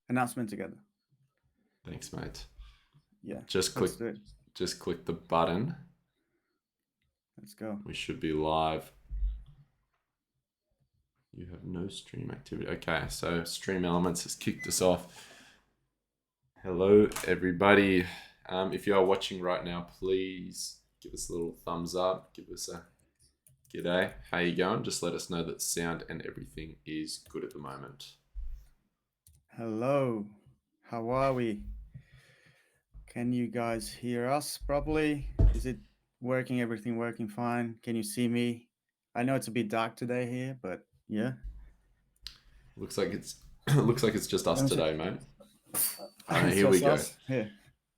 announcement together. Thanks, mate. Yeah, Just click let's do it. just click the button. Let's go. We should be live. You have no stream activity. Okay, so Stream Elements has kicked us off. Hello, everybody. If you are watching right now, please give us a little thumbs up. Give us a g'day. How you going? Just let us know that sound and everything is good at the moment. Hello. How are we? Can you guys hear us properly? Is it working? Everything working fine? Can you see me? I know it's a bit dark today here, but yeah. Looks like it's looks like it's just us Let me today, see. mate. Oh no, It's here we just go. us. Here.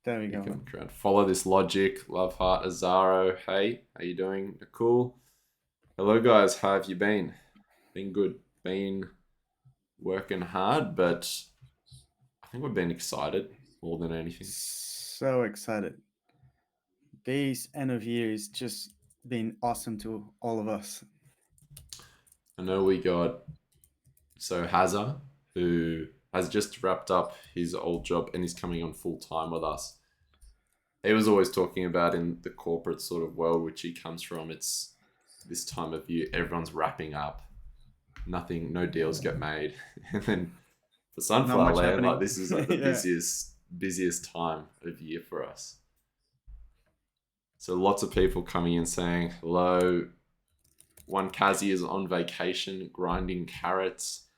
There we You go, can man. look around. Follow this logic. Love heart Azaro. Hey, how you doing? Cool. Hello guys, how have you been? Been good. Been working hard, but I think we've been excited more than anything. So excited. This end of year is just been awesome to all of us. I know we got Hazza, who has just wrapped up his old job and is coming on full time with us. He was always talking about in the corporate sort of world which he comes from, it's this time of year, everyone's wrapping up. Nothing, no deals get made. And then for Not Sunflower much Land, like happening. this is like the Yeah. busiest time of year for us. So lots of people coming in saying hello. One Kazi is on vacation, grinding carrots.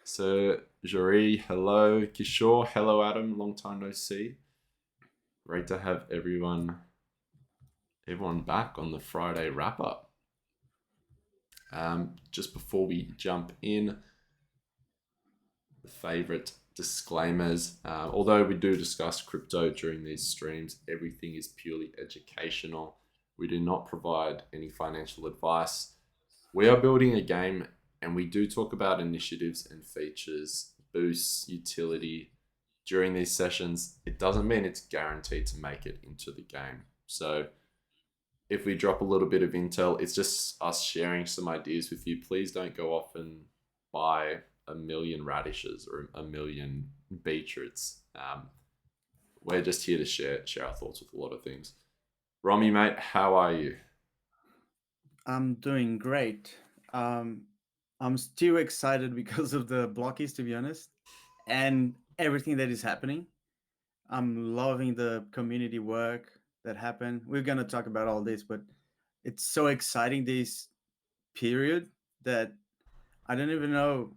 So Jari, hello. Kishore, hello Adam, long time no see. Great to have everyone back on the Friday wrap up. Just before we jump in, the favorite disclaimers. Although we do discuss crypto during these streams, everything is purely educational. We do not provide any financial advice. We are building a game and we do talk about initiatives and features, boosts, utility during these sessions. It doesn't mean it's guaranteed to make it into the game. So if we drop a little bit of intel, it's just us sharing some ideas with you. Please don't go off and buy a million radishes or a million beetroots. We're just here to share our thoughts with a lot of things. Romy, mate, how are you? I'm doing great. I'm still excited because of the blockies, to be honest, and everything that is happening. I'm loving the community work that happened. We're gonna talk about all this, but it's so exciting this period that I don't even know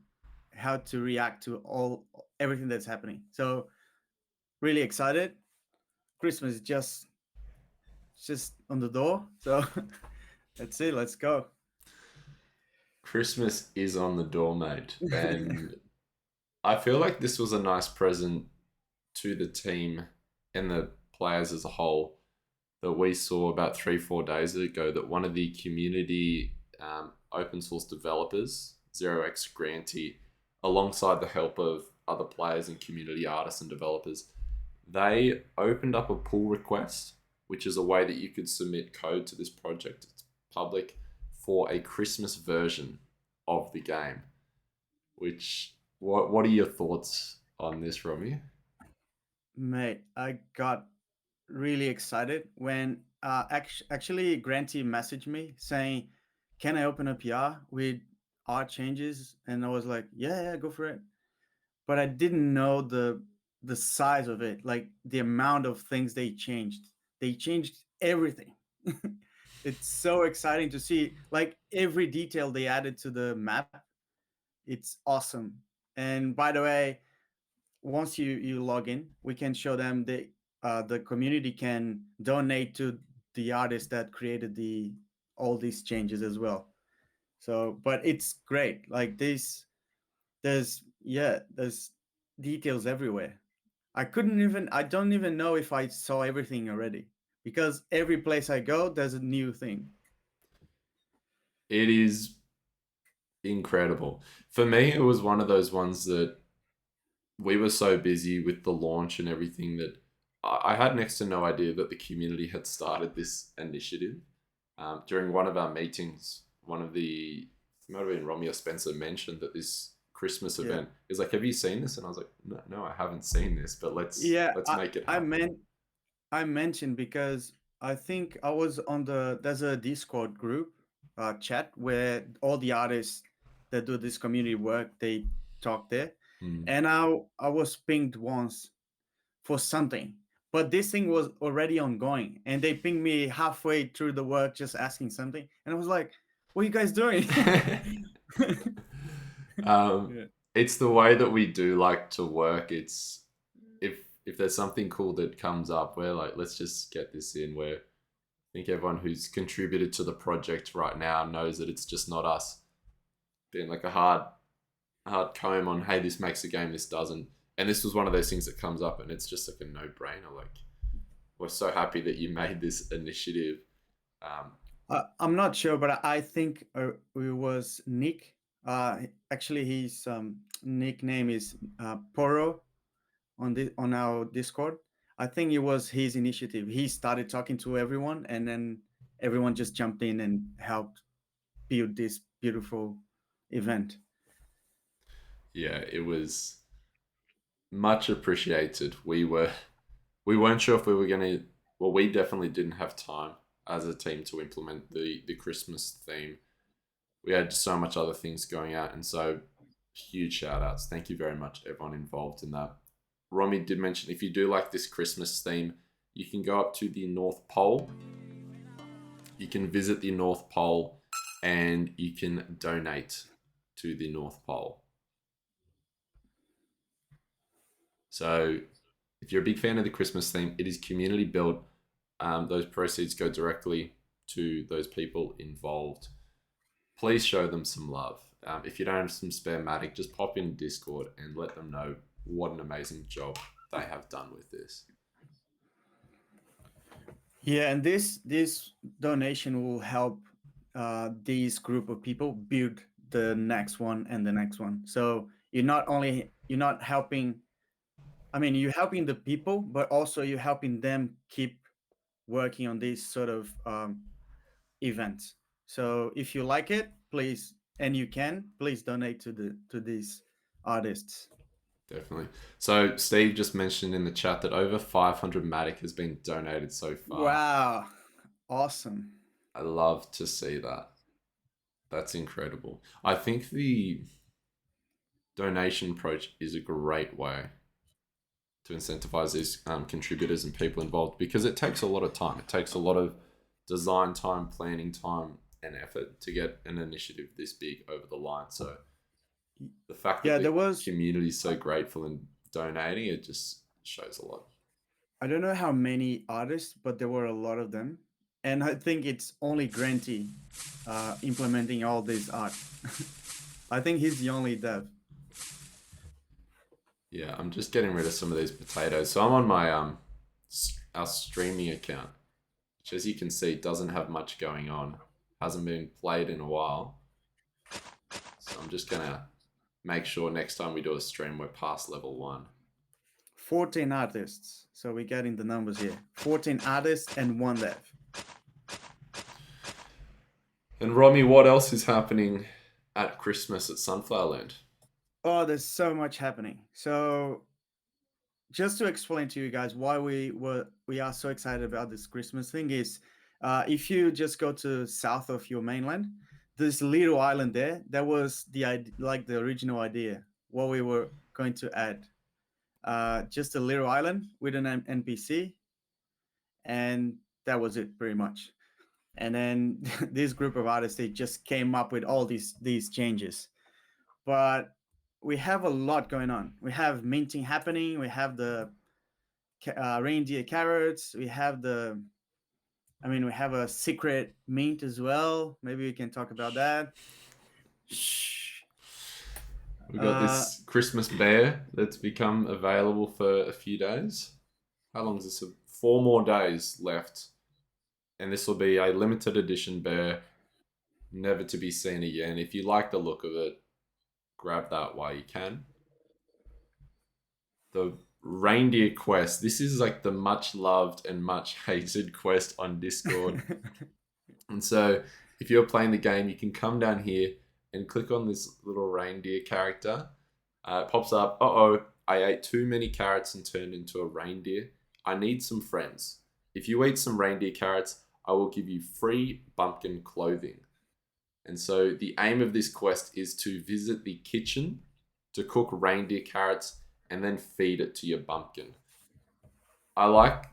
how to react to all everything that's happening. So really excited. Christmas is just on the door. So that's it. Let's go. Christmas is on the door, mate. And I feel like this was a nice present to the team and the players as a whole that we saw about 3-4 days ago that one of the community open source developers, 0x Grantee, alongside the help of other players and community artists and developers, they opened up a pull request, which is a way that you could submit code to this project. It's public for a Christmas version of the game. Which what are your thoughts on this, Romy? Mate, I got really excited when actually Grantee messaged me saying, "Can I open a PR with art changes?" And I was like, "Yeah, yeah, go for it." But I didn't know the size of it, like the amount of things they changed. They changed everything. It's so exciting to see, like every detail they added to the map. It's awesome. And by the way, once you log in, we can show them the community can donate to the artist that created the all these changes as well. So, but it's great. Like this, there's details everywhere. I don't even know if I saw everything already because every place I go, there's a new thing. It is incredible. For me, it was one of those ones that we were so busy with the launch and everything that I had next to no idea that the community had started this initiative. During one of our meetings, one of the, it might have been Romy or Spencer mentioned that this Christmas Yeah. event. He's like, "Have you seen this?" And I was like, "No, no, I haven't seen this, but Yeah, let's make it I happen." meant I mentioned because I think I was on there's a Discord group chat where all the artists that do this community work they talk there, Mm. and I was pinged once for something, but this thing was already ongoing, and they pinged me halfway through the work just asking something, and I was like, "What are you guys doing?" um, Yeah. it's the way that we do like to work. It's if there's something cool that comes up, we're like, let's just get this in. Where I think everyone who's contributed to the project right now knows that it's just not us being like a hard comb on, hey, this makes a game, this doesn't. And this was one of those things that comes up, and it's just like a no brainer. Like, we're so happy that you made this initiative. Um, I'm not sure, but I think it was Nick. Actually, his nickname is Poro on our Discord. I think it was his initiative. He started talking to everyone, and then everyone just jumped in and helped build this beautiful event. yeah, it was much appreciated. We weren't sure if we were gonna. Well, we definitely didn't have time as a team to implement the Christmas theme. We had so much other things going out, and so huge shout outs. Thank you very much, everyone involved in that. Romy did mention if you do like this Christmas theme, you can go up to the North Pole. You can visit the North Pole and you can donate to the North Pole. So, if you're a big fan of the Christmas theme, it is community built. Those proceeds go directly to those people involved. Please show them some love. If you don't have some spare matic, just pop in Discord and let them know what an amazing job they have done with this. Yeah, and this donation will help these group of people build the next one and the next one. So you're not helping. I mean, you're helping the people, but also you're helping them keep working on these sort of events. So if you like it, please, and you can, please donate to these artists. Definitely. So Steve just mentioned in the chat that over 500 matic has been donated so far. Wow, awesome. I love to see that. That's incredible. I think the donation approach is a great way to incentivize these contributors and people involved because it takes a lot of time. It takes a lot of design time, planning time, and effort to get an initiative this big over the line. So the fact that Yeah, the there was. community is so grateful and donating, it just shows a lot. I don't know how many artists, but there were a lot of them, and I think it's only Granty implementing all this art. I think he's the only dev. Yeah, I'm just getting rid of some of these potatoes. So I'm on my our streaming account, which as you can see doesn't have much going on. Hasn't been played in a while. So I'm just gonna make sure next time we do a stream we're past level 1. 14 artists. So we're getting the numbers here. 14 artists and one dev. And Romy, what else is happening at Christmas at Sunflowerland? Oh, there's so much happening. So just to explain to you guys why we are so excited about this Christmas thing is if you just go to south of your mainland, this little island there, that was like the original idea, what we were going to add. Just a little island with an NPC, and that was it pretty much. And then this group of artists they just came up with all these changes. But we have a lot going on. We have minting happening. We have the Reindeer Carrots. We have a secret mint as well. Maybe we can talk about that. Shh. We've got Uh, this Christmas bear that's become available for a few days. How long is this? 4 more days left. And this will be a limited edition bear, never to be seen again. If you like the look of it, grab that while you can. The Reindeer Quest. This is like the much loved and much hated quest on Discord. And so if you're playing the game, you can come down here and click on this little reindeer character. It pops up, uh-oh, I ate too many carrots and turned into a reindeer. I need some friends. If you eat some reindeer carrots, I will give you free bumpkin clothing. And so the aim of this quest is to visit the kitchen to cook reindeer carrots and then feed it to your bumpkin. I like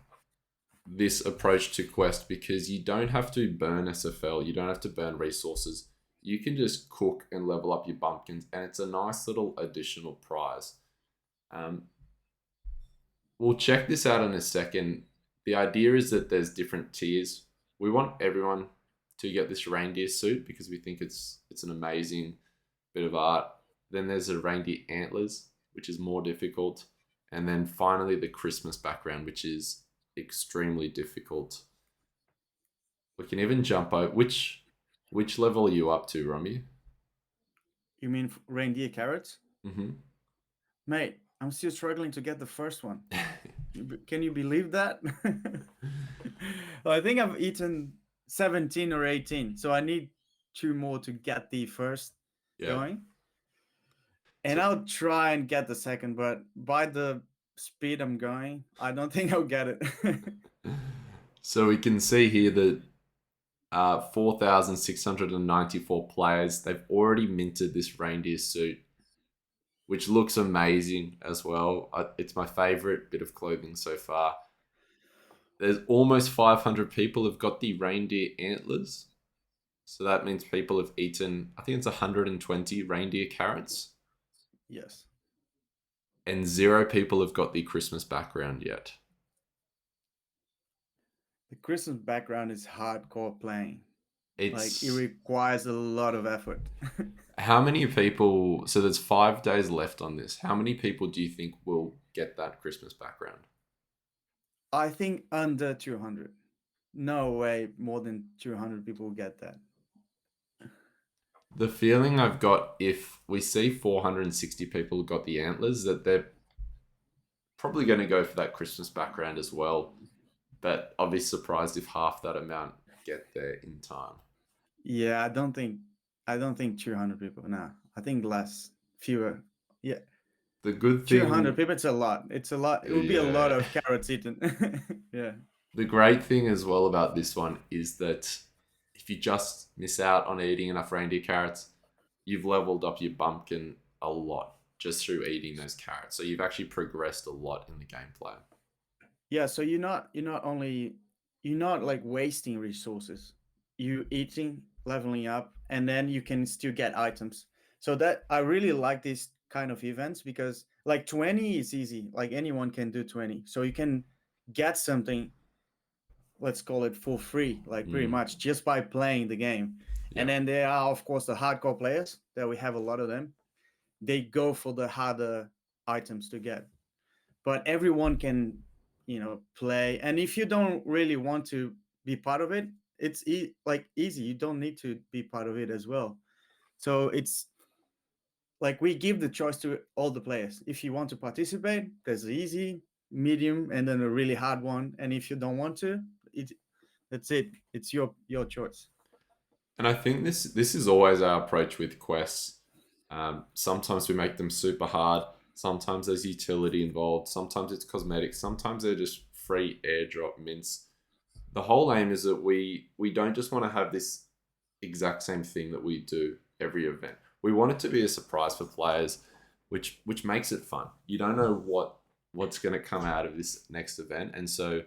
this approach to quest because you don't have to burn SFL, you don't have to burn resources. You can just cook and level up your bumpkins, and it's a nice little additional prize. Um, we'll check this out in a second. The idea is that there's different tiers. We want everyone to get this reindeer suit because we think it's an amazing bit of art. Then there's the reindeer antlers, which is more difficult, and then finally the Christmas background, which is extremely difficult. We can even jump out. Which level are you up to, Romy? You mean reindeer carrots? Mm-hmm. Mate, I'm still struggling to get the first one. Can you believe that? Well, I think I've eaten 17 or 18, so I need two more to get the first Yeah. going. And So, I'll try and get the second, but by the speed I'm going, I don't think I'll get it. so we can see here that 4,694 players, they've already minted this reindeer suit, which looks amazing as well. It's my favorite bit of clothing so far. There's almost 500 people have got the reindeer antlers. So that means people have eaten, I think it's 120 reindeer carrots, Yes. and zero people have got the Christmas background yet. The Christmas background is hardcore playing. Like it It's requires a lot of effort. how many people, so there's 5 days left on this. How many people do you think will get that Christmas background? I think under 200. No way more than 200 people will get that. The feeling I've got if we see 460 people got the antlers, that they're probably going to go for that Christmas background as well. But I'll be surprised if half that amount get there in time. Yeah, I don't think 200 people. No, I think less, fewer. Yeah, The good 200 thing, people. It's a lot. It's a lot. It would be a lot yeah, of carrots eaten. Yeah. the great thing as well about this one is that if you just miss out on eating enough reindeer carrots, you've leveled up your bumpkin a lot just through eating those carrots. So you've actually progressed a lot in the gameplay. Yeah, so you're not like wasting resources. You eating, leveling up, and then you can still get items. So that I really like these kind of events because like 20 is easy. Like anyone can do 20. So you can get something, let's call it for free, like pretty Mm, much just by playing the game. And yeah. then there are of course the hardcore players that we have a lot of them. They go for the harder items to get, but everyone can play. And if you don't really want to be part of it, it's like easy. You don't need to be part of it as well. So it's like we give the choice to all the players. If you want to participate, there's easy, medium, and then a really hard one. And if you don't want to, that's it. It's your choice. And I think this is always our approach with quests. Sometimes we make them super hard. Sometimes there's utility involved. Sometimes it's cosmetics. Sometimes they're just free airdrop mints. The whole aim is that we don't just want to have this exact same thing that we do every event. We want it to be a surprise for players, which makes it fun. You don't know what's going to come out of this next event, and so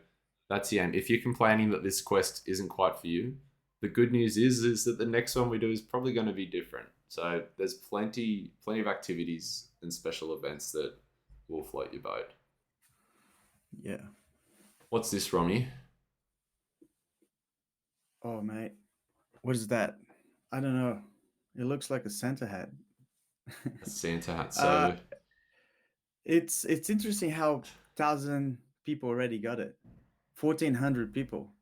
that's the aim. If you're complaining that this quest isn't quite for you, the good news is that the next one we do is probably going to be different. So there's plenty of activities and special events that will float your boat. Yeah. What's this, Romy? Oh mate, what is that? I don't know. It looks like a Santa hat. A Santa hat. uh So it's interesting how 1,000 people already got it. 1,400 people.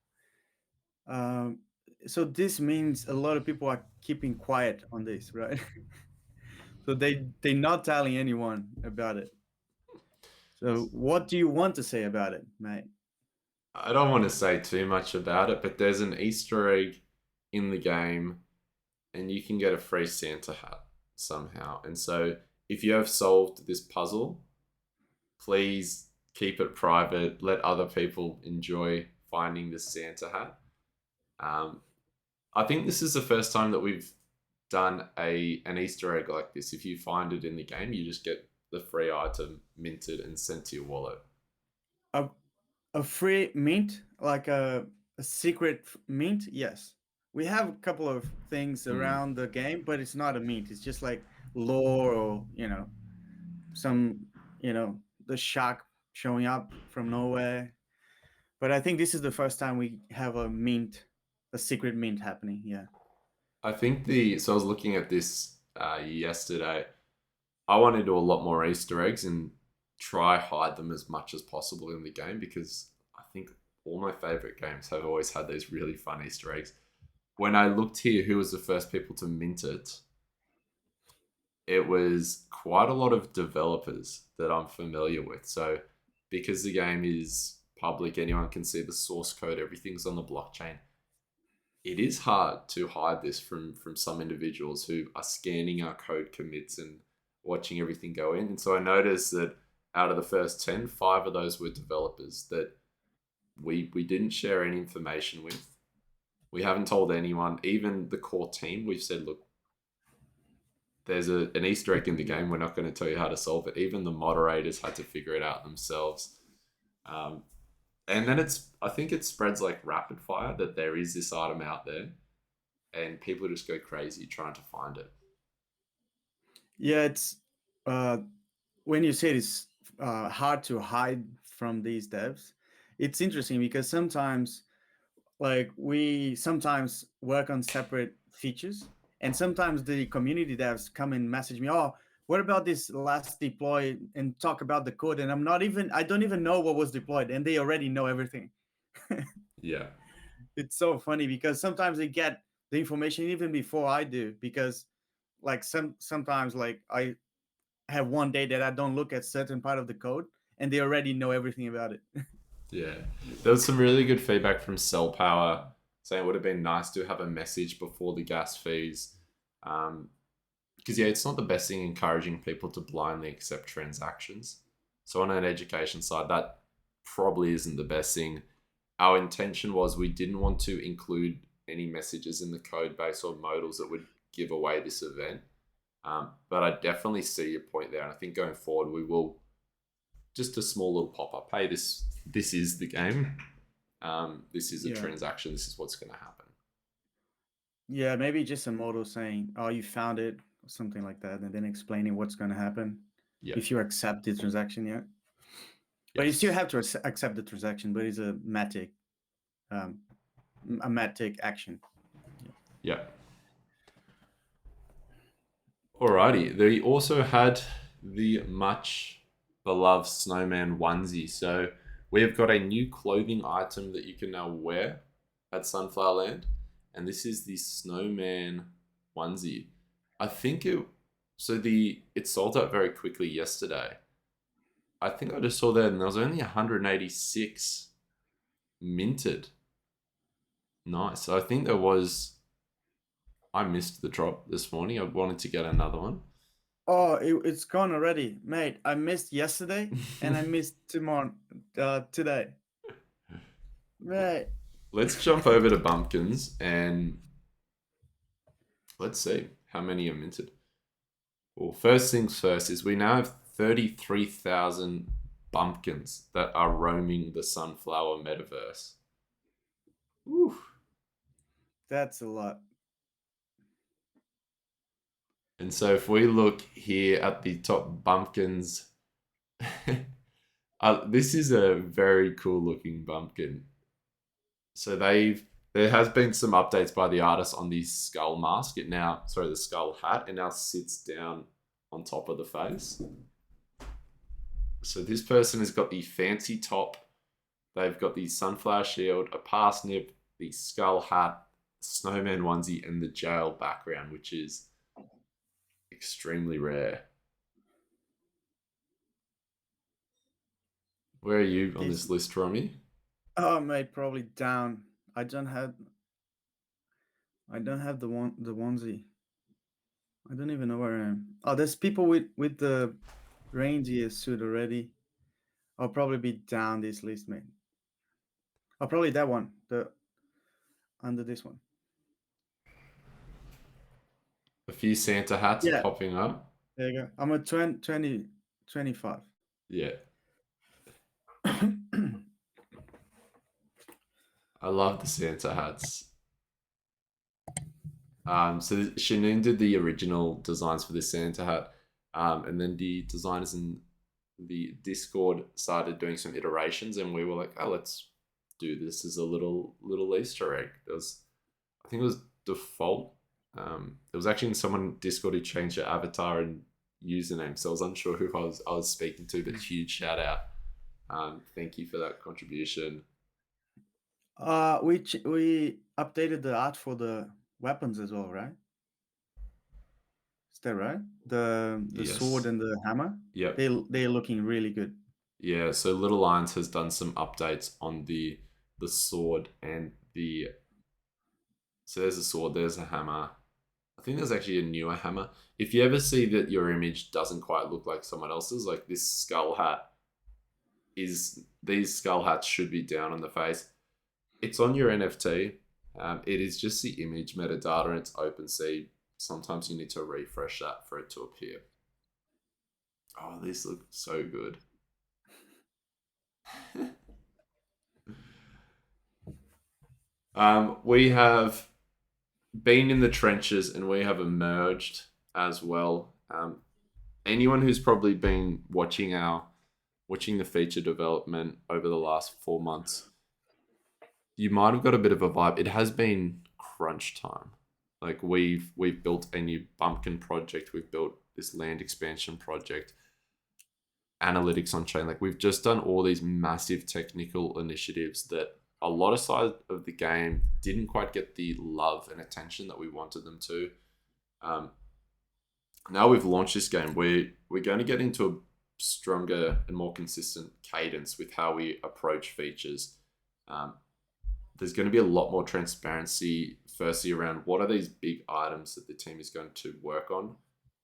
um so this means a lot of people are keeping quiet on this, right? So they're not telling anyone about it. So what do you want to say about it, mate? I don't want to say too much about it, but there's an Easter egg in the game and you can get a free Santa hat somehow. And so, if you have solved this puzzle, please keep it private. Let other people enjoy finding the Santa hat. Um, I think this is the first time that we've done an Easter egg like this. If you find it in the game, you just get the free item minted and sent to your wallet. A a free mint, like a secret mint. Yes, we have a couple of things Mm. around the game, but it's not a mint. It's just like lore, or some the shark showing up from nowhere. But I think this is the first time we have a mint, a secret mint happening. Yeah. I think I was looking at this yesterday. I want to do a lot more Easter eggs and try hide them as much as possible in the game because I think all my favorite games have always had these really fun Easter eggs. When I looked here, who was the first people to mint it? It was quite a lot of developers that I'm familiar with. So, because the game is public, anyone can see the source code, everything's on the blockchain. It is hard to hide this from some individuals who are scanning our code commits and watching everything go in. And so I noticed that out of the first 10, five of those were developers that we didn't share any information with. We haven't told anyone, even the core team. We've said, look, there's an Easter egg in the game. We're not going to tell you how to solve it. Even the moderators had to figure it out themselves. Um, and then I think it spreads like rapid fire that there is this item out there, and people just go crazy trying to find it. Yeah, it's uh, when you say it's hard to hide from these devs. It's interesting because sometimes, like, we sometimes work on separate features, and sometimes the community devs come and message me, "Oh, what about this last deploy?" and talk about the code, and I don't even know what was deployed, and they already know everything. Yeah, It's so funny because sometimes they get the information even before I do, because like sometimes, like, I have one day that I don't look at certain part of the code, and they already know everything about it. yeah. There was some really good feedback from Cell Power saying it would have been nice to have a message before the gas fees. Because, yeah, it's not the best thing encouraging people to blindly accept transactions. So, on an education side, that probably isn't the best thing. Our intention was we didn't want to include any messages in the code base or modals that would give away this event. But I definitely see your point there, and I think going forward we will just a small little pop up. Hey, this is the game. This is a Yeah. transaction. This is what's going to happen. Yeah, maybe just a model saying, "Oh, you found it," or something like that, and then explaining what's going to happen Yeah. if you accept the transaction. Yeah, but you still Yes. have to accept the transaction, but it's um, a matic action. Yeah. Yeah. Alrighty. They also had the much beloved Snowman Onesie. So we have got a new clothing item that you can now wear at Sunflower Land, and this is the Snowman Onesie. I think it sold out very quickly yesterday. I think I just saw that, and there was only 186 minted. Nice. So I think there was. I missed the drop this morning. I wanted to get another one. Oh, it's gone already, mate. I missed yesterday, and I missed tomorrow, today, mate. Let's jump over to Bumpkins and let's see how many are minted. Well, first things first is we now have 33,000 Bumpkins that are roaming the Sunflower metaverse. Woo. That's a lot. And so if we look here at the top Bumpkins, this is a very cool looking Bumpkin. So there has been some updates by the artist on the skull mask. The skull hat. It now sits down on top of the face. So this person has got the fancy top. They've got the sunflower shield, a parsnip, the skull hat, snowman onesie, and the jail background, which is extremely rare. Where are you on This, this list, Romy? oh, mate, probably down. I don't have. I don't have the onesie. I don't even know where I am. Oh, there's people with the reindeer suit already. I'll probably be down this list, mate. Oh, probably that one. The under this one. A few Santa hats are Yeah, popping up. there you go. I'm at 20, 25. Yeah, I love the Santa hats. So Shanine did the original designs for the Santa hat, and then the designers in the Discord started doing some iterations, and we were like, "Oh, let's do this as a little Easter egg." There was, I think it was default. It was actually in someone Discord who changed their avatar and username, so I was unsure who I was speaking to, but huge shout out. Thank you for that contribution. We updated the art for the weapons as well, right? Is that right? The sword Yes. and the hammer. Yep. They're looking really good. Yeah, so Little Lions has done some updates on the sword and the so there's a sword, there's a hammer. I think there's actually a newer hammer. If you ever see that your image doesn't quite look like someone else's, like this skull hat is these skull hats should be down on the face. It's on your NFT. It is just the image metadata and it's OpenSea. Sometimes you need to refresh that for it to appear. Oh, these look so good. We have been in the trenches and we have emerged as well. Anyone who's probably been watching the feature development over the last 4 months, you might have got a bit of a vibe. It has been crunch time. Like we've built a new bumpkin project. We've built this land expansion project, analytics on chain. Like we've just done all these massive technical initiatives that a lot of sides of the game didn't quite get the love and attention that we wanted them to. Um, Now we've launched this game, we're going to get into a stronger and more consistent cadence with how we approach features. Um, there's going to be a lot more transparency, firstly, around what are these big items that the team is going to work on.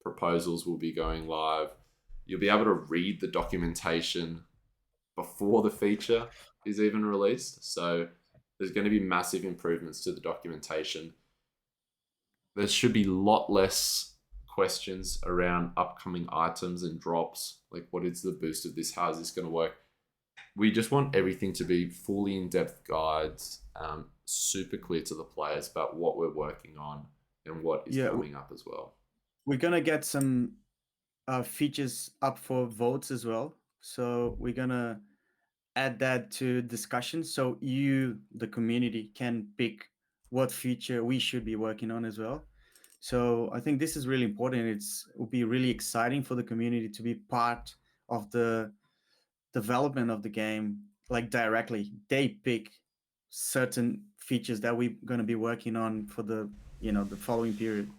Proposals will be going live. You'll be able to read the documentation before the feature is even released. So there's going to be massive improvements to the documentation. There should be a lot less questions around upcoming items and drops. Like, what is the boost of this? How is this going to work? We just want everything to be fully in depth guides, super clear to the players about what we're working on and what is Yeah, coming up as well. we're gonna get some features up for votes as well. So we're gonna add that to discussion so you, the community, can pick what feature we should be working on as well. So I think this is really important. It will be really exciting for the community to be part of the development of the game, like directly. They pick certain features that we're going to be working on for the following period.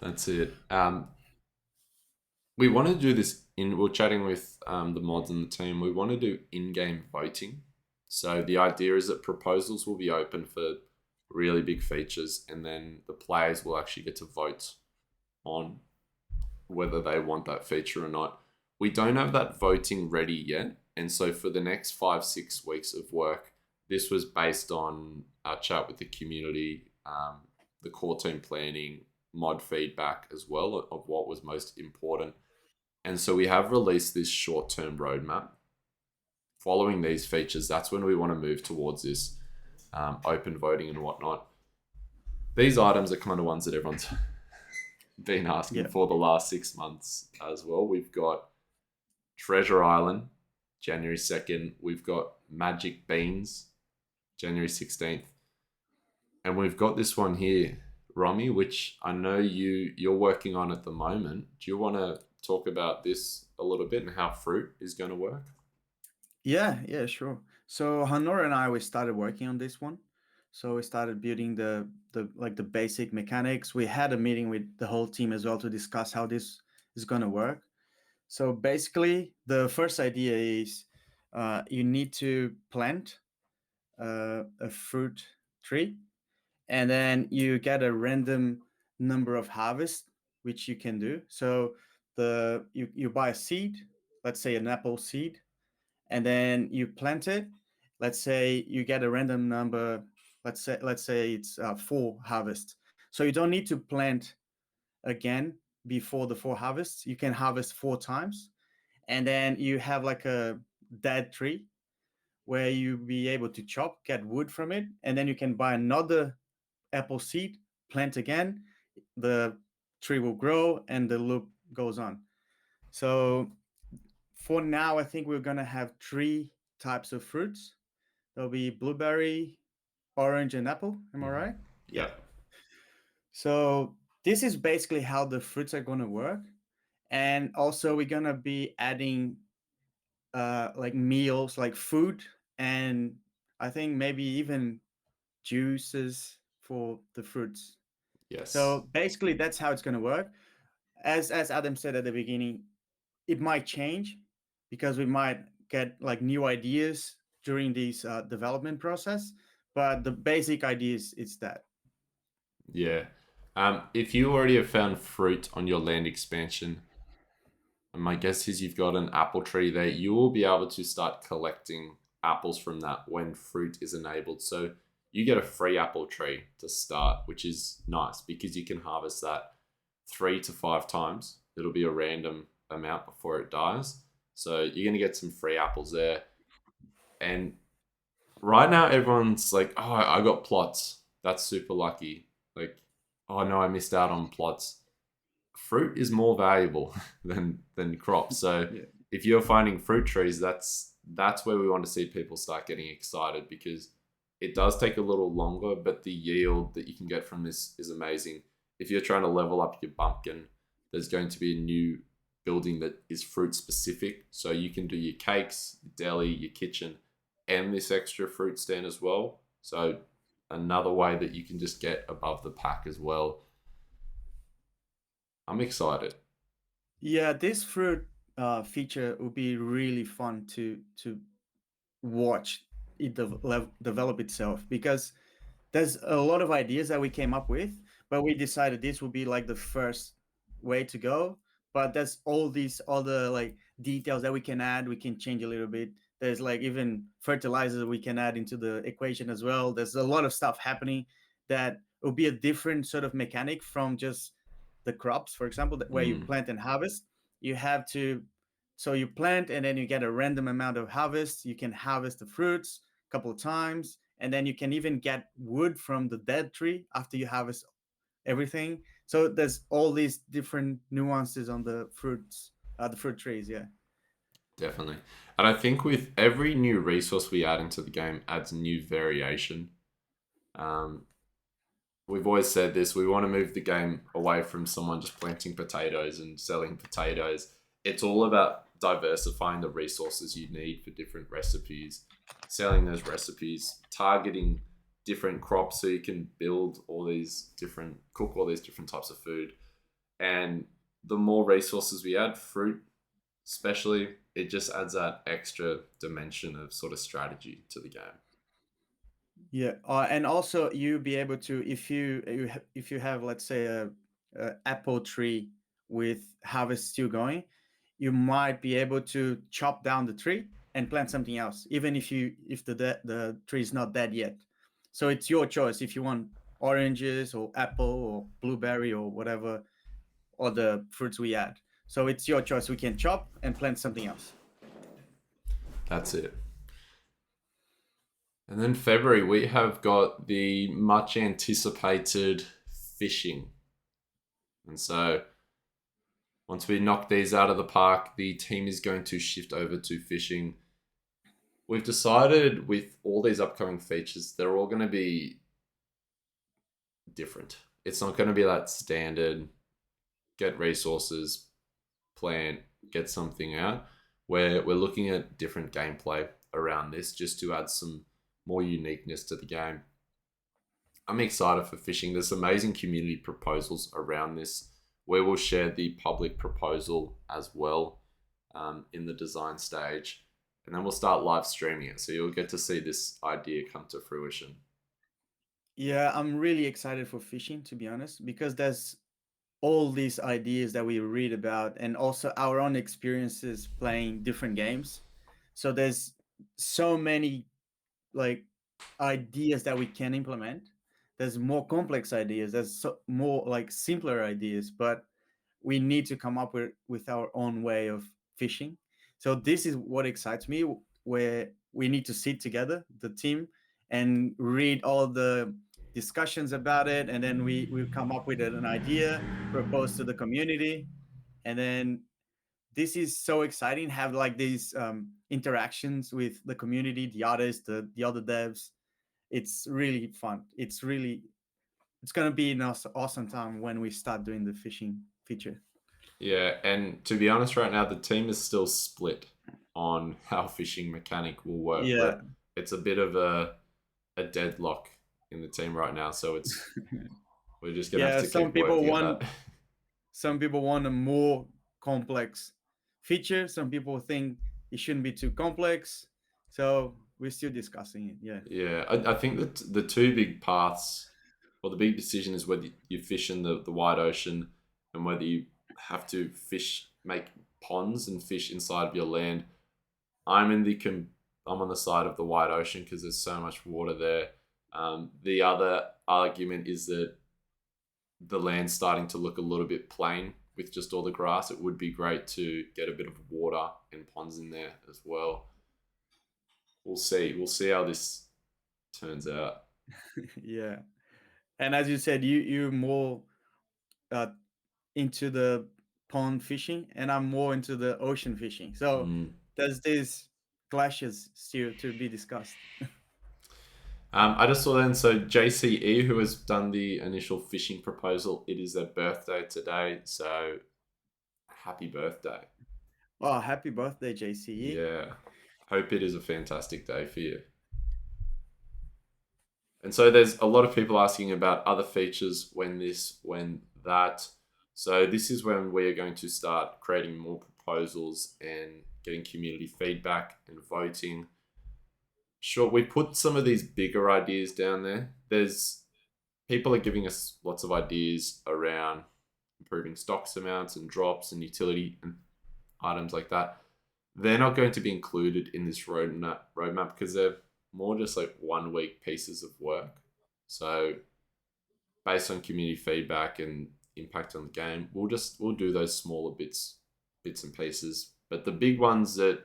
That's it. We want to do this we're chatting with the mods and the team. We want to do in-game voting. So the idea is that proposals will be open for really big features, and then the players will actually get to vote on whether they want that feature or not. We don't have that voting ready yet, and so for the next 5-6 weeks of work, this was based on our chat with the community, the core team planning, mod feedback as well of what was most important. And so we have released this short-term roadmap. Following these features, that's when we want to move towards this open voting and whatnot. These items are kind of ones that everyone's been asking Yeah. for the last 6 months as well. We've got Treasure Island, January 2nd. We've got Magic Beans, January 16th. And we've got this one here, Romy, which I know you're working on at the moment. Do you want to talk about this a little bit and how fruit is going to work? Yeah, sure. So Honor and I we started working on this one. So we started building the basic mechanics. We had a meeting with the whole team as well to discuss how this is going to work. So basically, the first idea is you need to plant a fruit tree, and then you get a random number of harvests, which you can do. So you buy a seed, let's say an apple seed, and then you plant it. Let's say you get a random number. Let's say it's 4 harvests. So you don't need to plant again before the 4 harvests. You can harvest 4 times, and then you have like a dead tree where you be able to chop, get wood from it, and then you can buy another apple seed, plant again. The tree will grow, and the loop goes on. So for now, I think we're gonna have 3 types of fruits. There'll be blueberry, orange, and apple. Am I Mhm. right? Yeah. Yep. So this is basically how the fruits are gonna work. And also we're gonna be adding like meals, like food, and I think maybe even juices for the fruits. Yes. So basically that's how it's gonna work. As Adam said at the beginning, it might change because we might get like new ideas during this development process, but the basic idea is that. Yeah. If you already have found fruit on your land expansion, and my guess is you've got an apple tree there, you will be able to start collecting apples from that when fruit is enabled. So you get a free apple tree to start, which is nice because you can harvest that 3 to 5 times. It'll be a random amount before it dies. So you're going to get some free apples there. And right now, everyone's like, oh, I got plots. That's super lucky. Like, oh no, I missed out on plots. Fruit is more valuable than crops. So Yeah. if you're finding fruit trees, that's where we want to see people start getting excited because it does take a little longer, but the yield that you can get from this is amazing. If you're trying to level up your pumpkin, there's going to be a new building that is fruit specific. So you can do your cakes, your deli, your kitchen, and this extra fruit stand as well. So another way that you can just get above the pack as well. I'm excited. Yeah, this fruit feature would be really fun to watch it develop itself, because there's a lot of ideas that we came up with, but we decided this would be like the first way to go. But there's all these other like details that we can add, we can change a little bit. There's like even fertilizer we can add into the equation as well. There's a lot of stuff happening that will be a different sort of mechanic from just the crops, for example, where you Mm, plant and harvest. You have to, so you plant and then you get a random amount of harvest. You can harvest the fruits a couple of times, and then you can even get wood from the dead tree after you harvest everything. So there's all these different nuances on the fruit trees. Yeah. definitely. And I think with every new resource we add into the game adds new variation. Um, we've always said this, we want to move the game away from someone just planting potatoes and selling potatoes. It's all about diversifying the resources you need for different recipes, selling those recipes, targeting different crops so you can cook all these different types of food. And the more resources we add, fruit especially, it just adds that extra dimension of sort of strategy to the game. Yeah, and also you be able to, if you have, let's say, a apple tree with harvest still going, you might be able to chop down the tree and plant something else, even if the tree is not dead yet. So it's your choice if you want oranges or apple or blueberry or whatever other fruits we add. So it's your choice. We can chop and plant something else. That's it. And then February, we have got the much anticipated fishing. And so once we knock these out of the park, the team is going to shift over to fishing. We've decided with all these upcoming features, they're all going to be different. It's not going to be that standard get resources, plant, get something out. Where we're looking at different gameplay around this just to add some more uniqueness to the game. I'm excited for fishing. There's amazing community proposals around this. We will share the public proposal as well in the design stage, and then we'll start live streaming it. So you'll get to see this idea come to fruition. Yeah, I'm really excited for fishing, to be honest, because there's all these ideas that we read about and also our own experiences playing different games. So there's so many like ideas that we can implement. There's more complex ideas, more like simpler ideas, but we need to come up with our own way of fishing. So this is what excites me, where we need to sit together, the team, and read all the discussions about it, and then we come up with an idea, propose to the community, and then this is so exciting. Have like these interactions with the community, the artists, the other devs. It's really fun. It's gonna be an awesome time when we start doing the fishing feature. Yeah, and to be honest, right now the team is still split on how fishing mechanic will work. Yeah, It's a bit of a deadlock in the team right now, so it's we're just gonna have yeah. to keep working at that. Some people want a more complex feature. Some people think it shouldn't be too complex. So we're still discussing it. Yeah. Yeah, I think that the two big paths, or the big decision, is whether you fish in the wide ocean and whether you have to fish, make ponds and fish inside of your land. I'm in the I'm on the side of the wide ocean because there's so much water there. The other argument is that the land's starting to look a little bit plain with just all the grass. It would be great to get a bit of water and ponds in there as well. We'll see. We'll see how this turns out. Yeah. And as you said, you're more uh, into the pond fishing, and I'm more into the ocean fishing. So Mm. there's these clashes still to be discussed. I just saw then, so JCE, who has done the initial fishing proposal, it is their birthday today. So happy birthday. Oh, happy birthday, JCE. Yeah. Hope it is a fantastic day for you. And so there's a lot of people asking about other features, when this, when that. So this is when we are going to start creating more proposals and getting community feedback and voting. Sure, we put some of these bigger ideas down there. There's people are giving us lots of ideas around improving stocks amounts and drops and utility and items like that. They're not going to be included in this roadmap because they're more just like 1 week pieces of work. So based on community feedback and impact on the game, we'll do those smaller bits and pieces. But the big ones that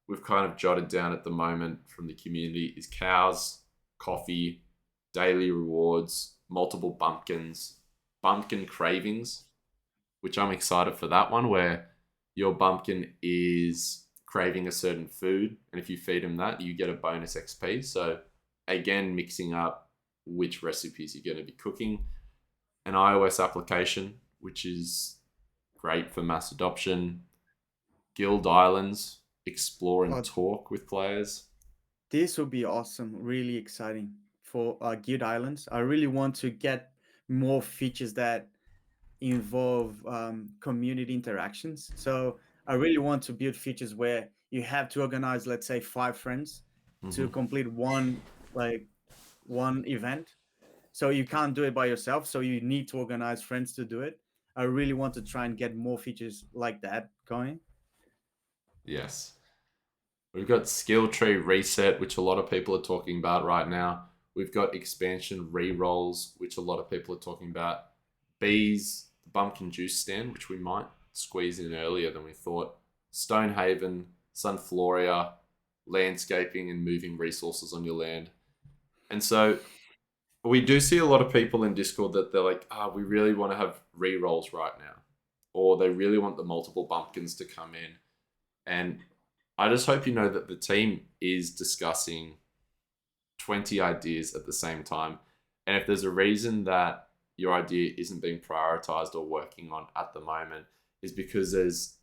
we've kind of jotted down at the moment from the community is cows, coffee, daily rewards, multiple bumpkins, bumpkin cravings, which I'm excited for that one, where your bumpkin is craving a certain food, and if you feed him that, you get a bonus XP. So again, mixing up which recipes you're going to be cooking. An iOS application, which is great for mass adoption. Guild Islands, explore and Oh, talk with players. this will be awesome. Really exciting for Guild Islands. I really want to get more features that involve community interactions. So I really want to build features where you have to organize, let's say, 5 friends to Mm-hmm. complete like one event. So you can't do it by yourself. So you need to organize friends to do it. I really want to try and get more features like that going. Yes. We've got skill tree reset, which a lot of people are talking about right now. We've got expansion re-rolls, which a lot of people are talking about. Bees, the bumpkin juice stand, which we might squeeze in earlier than we thought. Stonehaven, Sunfloria, landscaping and moving resources on your land. And so we do see a lot of people in Discord that they're like, we really want to have re-rolls right now. Or they really want the multiple bumpkins to come in. And I just hope you know that the team is discussing 20 ideas at the same time. And if there's a reason that your idea isn't being prioritized or working on at the moment, is because there's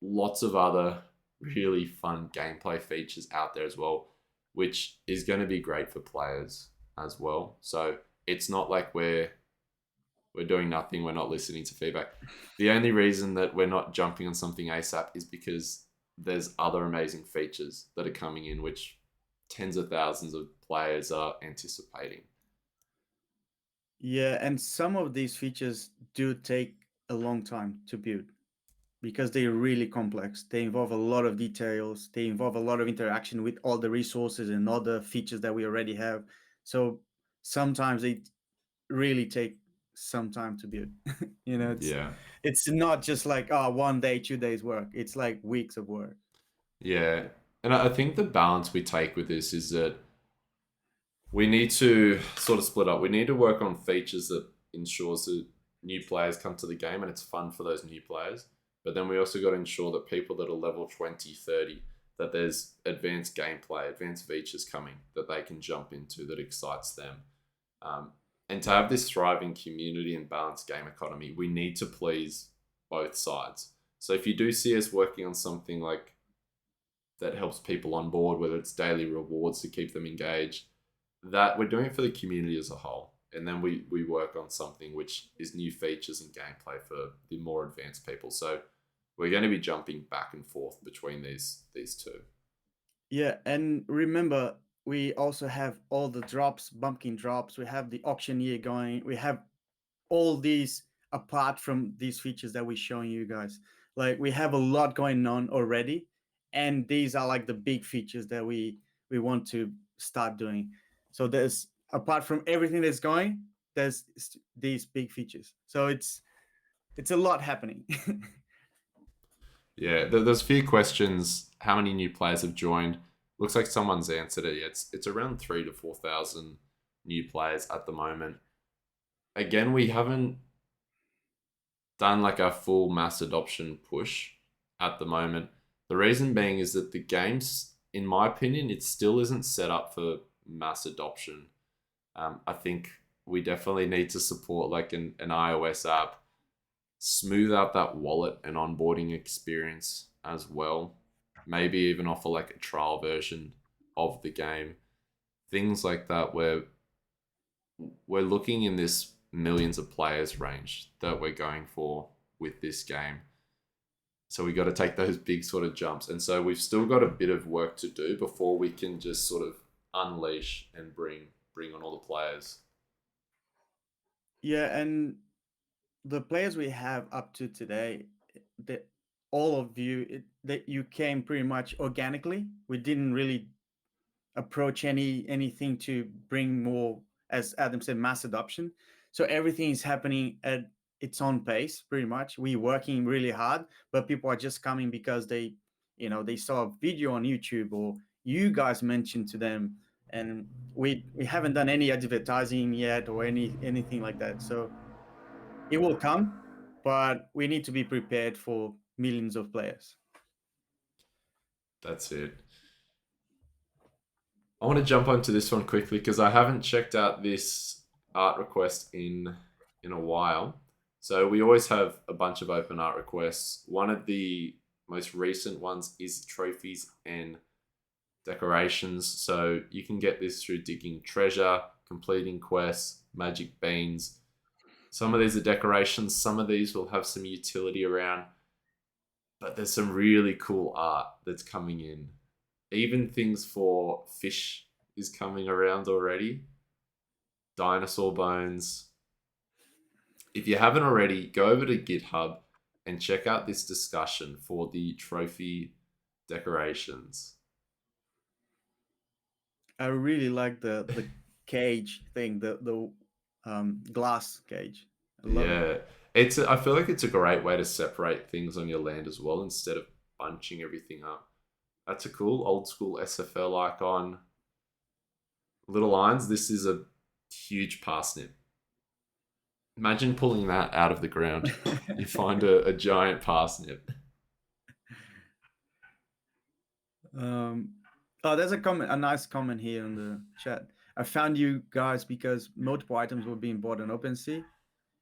lots of other really fun gameplay features out there as well, which is going to be great for players as well. So it's not like we're doing nothing, we're not listening to feedback. The only reason that we're not jumping on something ASAP is because there's other amazing features that are coming in, which tens of thousands of players are anticipating. Yeah, and some of these features do take a long time to build because they're really complex. They involve a lot of details. They involve a lot of interaction with all the resources and all the features that we already have. So sometimes they really take some time to build. you know, it's Yeah. it's not just like one day, 2 days work. It's like weeks of work. Yeah. And I think the balance we take with this is that we need to sort of split up. We need to work on features that ensures that new players come to the game and it's fun for those new players. But then we also got to ensure that people that are level 20, 30, that there's advanced gameplay, advanced features coming that they can jump into that excites them. Um, and to have this thriving community and balanced game economy, we need to please both sides. So if you do see us working on something like that helps people on board, whether it's daily rewards to keep them engaged, that we're doing it for the community as a whole. And then we work on something which is new features and gameplay for the more advanced people. So we're going to be jumping back and forth between these two. Yeah, and remember, we also have all the drops, bumpkin drops. We have the auctioneer going. We have all these apart from these features that we're showing you guys. Like we have a lot going on already, and these are like the big features that we want to start doing. So there's apart from everything that's going, there's these big features. So it's a lot happening. Yeah, there's a few questions. How many new players have joined? Looks like someone's answered it. It's around 3 to 4,000 new players at the moment. Again, we haven't done like a full mass adoption push at the moment. The reason being is that the games, in my opinion, it still isn't set up for mass adoption. I think we definitely need to support like an iOS app, smooth out that wallet and onboarding experience as well. Maybe even offer like a trial version of the game. Things like that where we're looking in this millions of players range that we're going for with this game. So we got to take those big sort of jumps. And so we've still got a bit of work to do before we can just sort of unleash and bring on all the players. Yeah, and the players we have up to today, that all of you that you came pretty much organically. We didn't really approach anything to bring more, as Adam said, mass adoption. So everything is happening at its own pace, pretty much. We working really hard, but people are just coming because they saw a video on YouTube or you guys mentioned to them, and we haven't done any advertising yet or anything like that. So it will come, but we need to be prepared for millions of players. That's it. I want to jump onto this one quickly because I haven't checked out this art request in a while. So we always have a bunch of open art requests. One of the most recent ones is trophies and decorations. So you can get this through digging treasure, completing quests, magic beans. Some of these are decorations, some of these will have some utility around, but there's some really cool art that's coming in. Even things for fish is coming around already. Dinosaur bones. If you haven't already, go over to GitHub and check out this discussion for the trophy decorations. I really like the cage thing, the glass cage. I love it. Yeah, I feel like it's a great way to separate things on your land as well instead of bunching everything up. That's a cool old school SFL icon. Little lines. This is a huge parsnip. Imagine pulling that out of the ground. You find a giant parsnip. um, oh, there's a nice comment here in the chat. I found you guys because multiple items were being bought on OpenSea,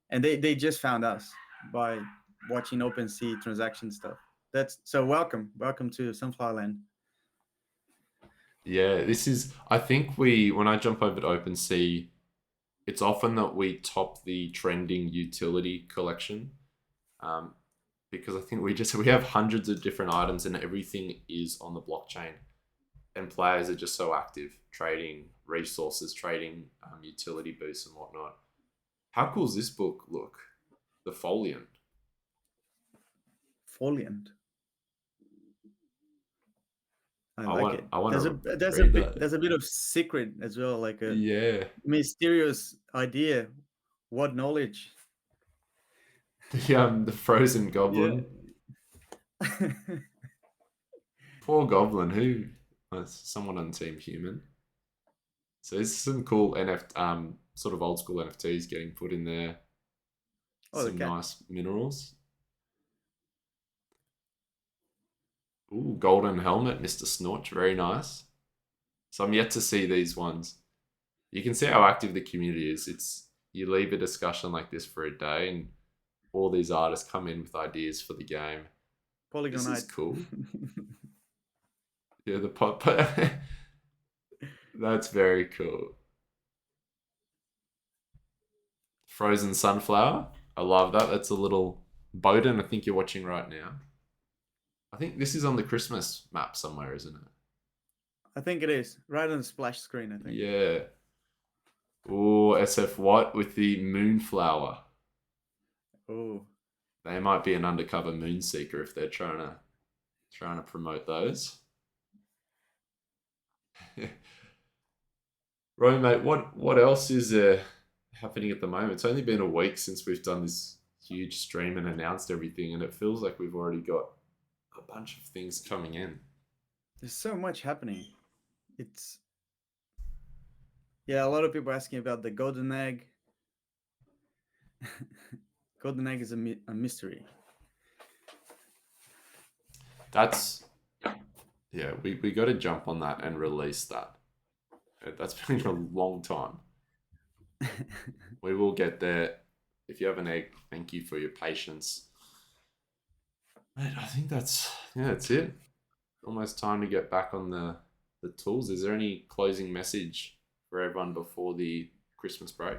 and they just found us by watching OpenSea transaction stuff. That's so welcome to Sunflower Land. Yeah, this is. I think when I jump over to OpenSea, it's often that we top the trending utility collection, um, because I think we have hundreds of different items and everything is on the blockchain, and players are just so active trading resources, trading utility boosts and whatnot. How cool does this book look? The foliant. Foliant. I I like want it. I want There's a to there's a read bit that. there's a bit of secret as well, like a Yeah. mysterious idea. What knowledge? The frozen Yeah. goblin. Poor goblin. Who? Someone on Team Human. So there's some cool sort of old school NFTs getting put in there. Oh, the Some cat. nice minerals. Ooh, golden helmet, Mr. Snorch, very nice. So I'm yet to see these ones. You can see how active the community is. It's you leave a discussion like this for a day, and all these artists come in with ideas for the game. This is Polygonite. cool. Yeah, the pop. That's very cool. Frozen sunflower. I love that. That's a little Bowden. I think you're watching right now. I think this is on the Christmas map somewhere, isn't it? I think it is right on the splash screen. I think. Yeah. Oh, SF White with the moonflower. Oh, They might be an undercover moon seeker if they're trying to promote those. Right, mate. What else is happening at the moment? It's only been a week since we've done this huge stream and announced everything, and it feels like we've already got a bunch of things coming in. there's so much happening. It's yeah. A lot of people asking about the golden egg. Golden egg is a mystery. That's yeah. We got to jump on that and release that. That's been a long time. We will get there. If you have an egg, thank you for your patience. Mate, I think that's it. Almost time to get back on the tools. Is there any closing message for everyone before the Christmas break?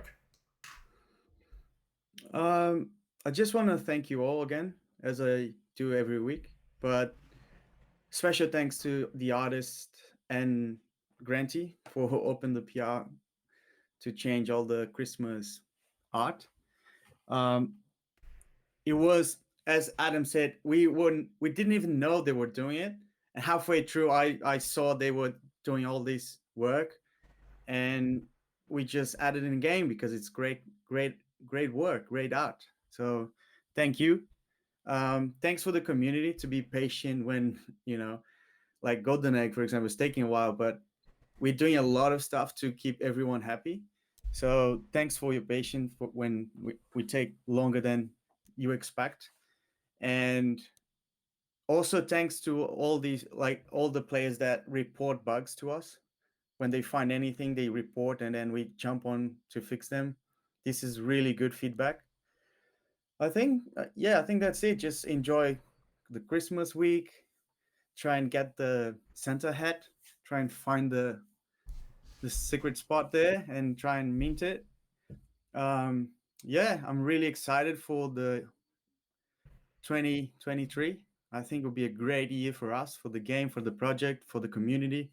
um, I just want to thank you all again, as I do every week. But special thanks to the artist and Granty for who opened the PR to change all the Christmas art. Um, it was, as Adam said, we didn't even know they were doing it, and halfway through, I saw they were doing all this work, and we just added in game because it's great work, great art. So thank you. Thanks for the community to be patient when like golden egg, for example, is taking a while, but we're doing a lot of stuff to keep everyone happy. So thanks for your patience for when we take longer than you expect. And also thanks to all these, like all the players that report bugs to us. When they find anything, they report and then we jump on to fix them. This is really good feedback. I think, yeah, I think that's it. Just enjoy the Christmas week. Try and get the Santa hat. Try and find the secret spot there and try and mint it. Um, yeah, I'm really excited for the 2023. I think it will be a great year for us, for the game, for the project, for the community.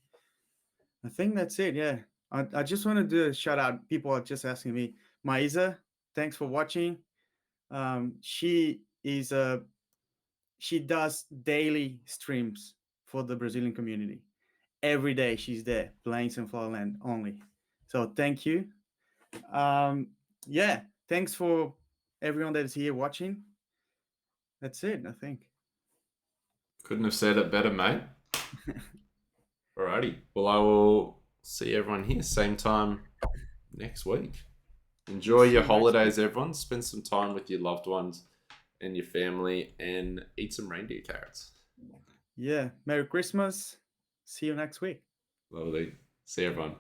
I think that's it. Yeah. I just want to do a shout out. People are just asking me, Maisa, thanks for watching. She is she does daily streams for the Brazilian community. Every day she's there playing Sunflower Land only. So thank you. Um, yeah, thanks for everyone that is here watching. That's it, I think. Couldn't have said it better, mate. Alrighty. Well, I will see everyone here same time next week. Enjoy See your you next week. holidays, everyone. Spend some time with your loved ones and your family, and eat some reindeer carrots. Yeah, Merry Christmas. See you next week. Lovely. See everyone.